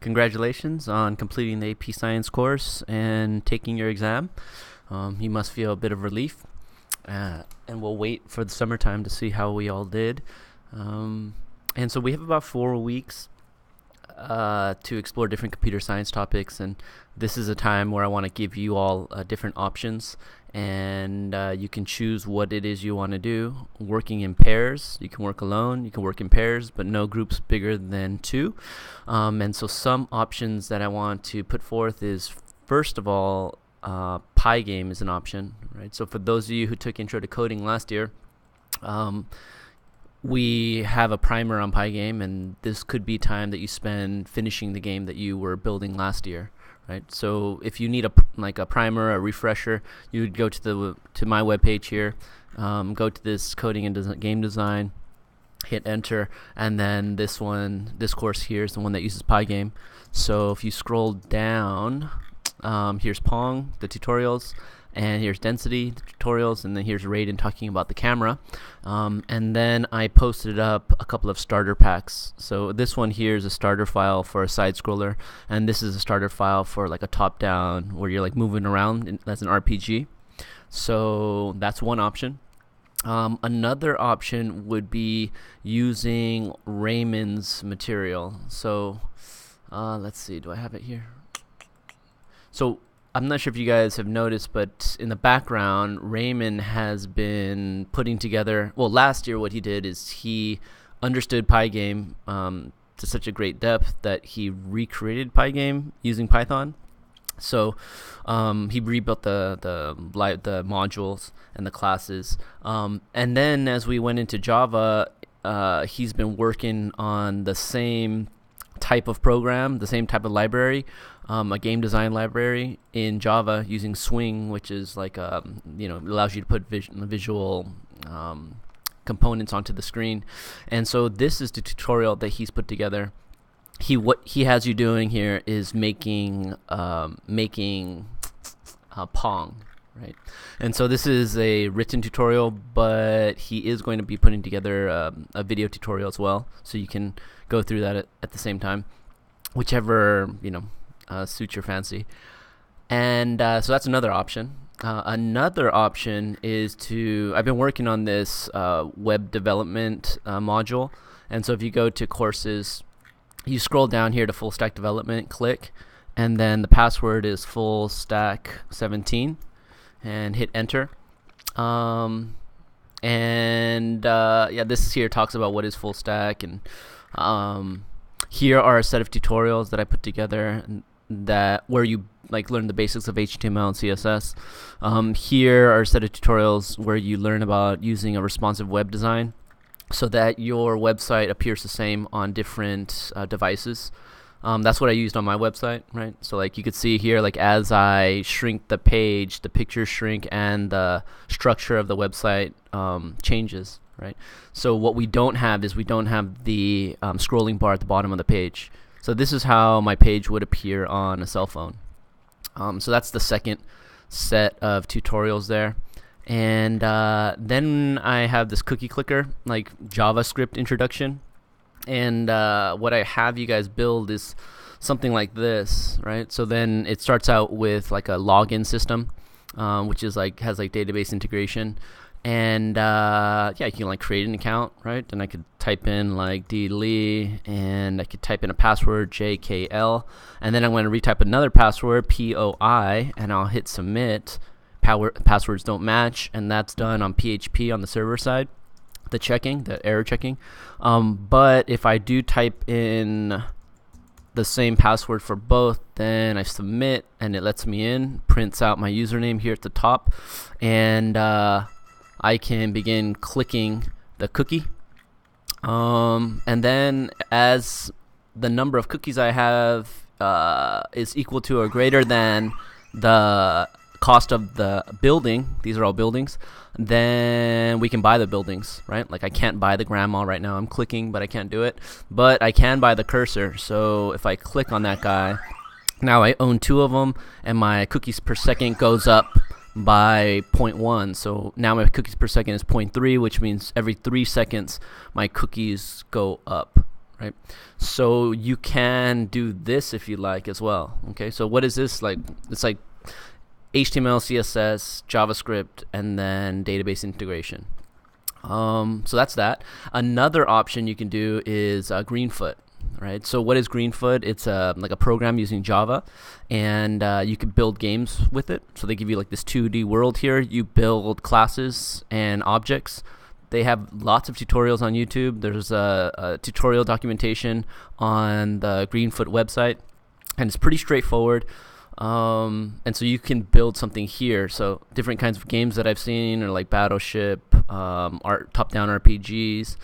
Congratulations on completing the AP Science course and taking your exam. You must feel a bit of relief, and we'll wait for the summertime to see how we all did. And so we have about 4 weeks to explore different computer science topics, and this is a time where I want to give you all different options, and you can choose what it is you want to do. Working in pairs, you can work alone, you can work in pairs, but no groups bigger than two. And so some options that I want to put forth is, first of all, Pygame is an option, right? So for those of you who took Intro to Coding last year, we have a primer on Pygame, and this could be time that you spend finishing the game that you were building last year, right? So if you need a primer, a refresher, you would go to my webpage here, go to this coding and game design, hit enter, and then this course here is the one that uses Pygame. So if you scroll down, here's Pong, the tutorials, and here's Density, the tutorials, and then here's Raiden talking about the camera. And then I posted up a couple of starter packs. So this one here is a starter file for a side scroller, and this is a starter file for like a top down where you're like moving around as an RPG. So that's one option. Another option would be using Raymond's material. So let's see, do I have it here? So I'm not sure if you guys have noticed, but in the background, Raymond has been putting together. Well, last year what he did is he understood Pygame to such a great depth that he recreated Pygame using Python. So he rebuilt the modules and the classes, and then as we went into Java, he's been working on the same type of program, the same type of library, a game design library in Java using Swing, which is like allows you to put visual components onto the screen. And so this is the tutorial that he's put together. What he has you doing here is making Pong, right? And so this is a written tutorial, but he is going to be putting together a video tutorial as well, so you can go through that at the same time, whichever suits your fancy. And so that's another option. Another option is I've been working on this web development module, and so if you go to courses, you scroll down here to full stack development, click, and then the password is full stack 17, and hit enter. This here talks about what is full stack, and here are a set of tutorials that I put together where you learn the basics of HTML and CSS. Here are a set of tutorials where you learn about using a responsive web design so that your website appears the same on different devices. That's what I used on my website, right? So you could see here, as I shrink the page, the pictures shrink and the structure of the website changes, right? So what we don't have is the scrolling bar at the bottom of the page. So this is how my page would appear on a cell phone. So that's the second set of tutorials there. And then I have this cookie clicker, JavaScript introduction. And what I have you guys build is something like this, right? So then it starts out with a login system, which is has database integration. And you can create an account, right? And I could type in D Lee, and I could type in a password JKL, and then I'm going to retype another password POI, and I'll hit submit. Passwords don't match, and that's done on PHP on the server side. The error checking. But if I do type in the same password for both, then I submit, and it lets me in, prints out my username here at the top, and I can begin clicking the cookie. And then as the number of cookies I have is equal to or greater than the cost of the building, these are all buildings, then we can buy the buildings, right? I can't buy the grandma right now. I'm clicking, but I can't do it. But I can buy the cursor. So if I click on that guy, now I own two of them, and my cookies per second goes up by 0.1. So now my cookies per second is 0.3, which means every 3 seconds my cookies go up. right? So you can do this if you like as well. Okay, so what is this like? It's like HTML, CSS, JavaScript, and then database integration. So that's that. Another option you can do is Greenfoot. Right. So what is Greenfoot? It's like a program using Java, and you can build games with it. So they give you like this 2D world here. You build classes and objects. They have lots of tutorials on YouTube. There's a tutorial documentation on the Greenfoot website, and it's pretty straightforward. And so you can build something here. So different kinds of games that I've seen are like Battleship, top-down RPGs,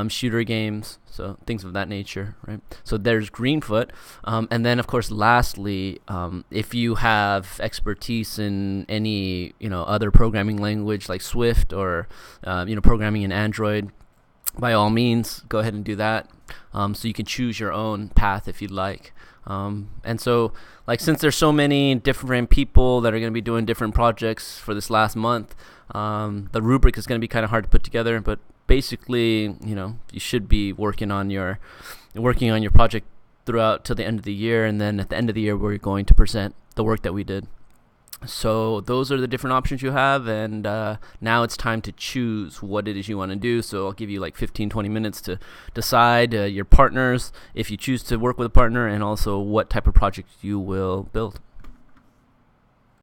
shooter games, so things of that nature, right? So there's Greenfoot. And then, of course, lastly, if you have expertise in any, other programming language like Swift or, programming in Android, by all means, go ahead and do that. So you can choose your own path if you'd like. And so, since there's so many different people that are going to be doing different projects for this last month, the rubric is going to be kind of hard to put together. But basically, you should be working on your project throughout to the end of the year, and then at the end of the year, we're going to present the work that we did. So those are the different options you have, and now it's time to choose what it is you want to do. So I'll give you 15-20 minutes to decide your partners, if you choose to work with a partner, and also what type of project you will build.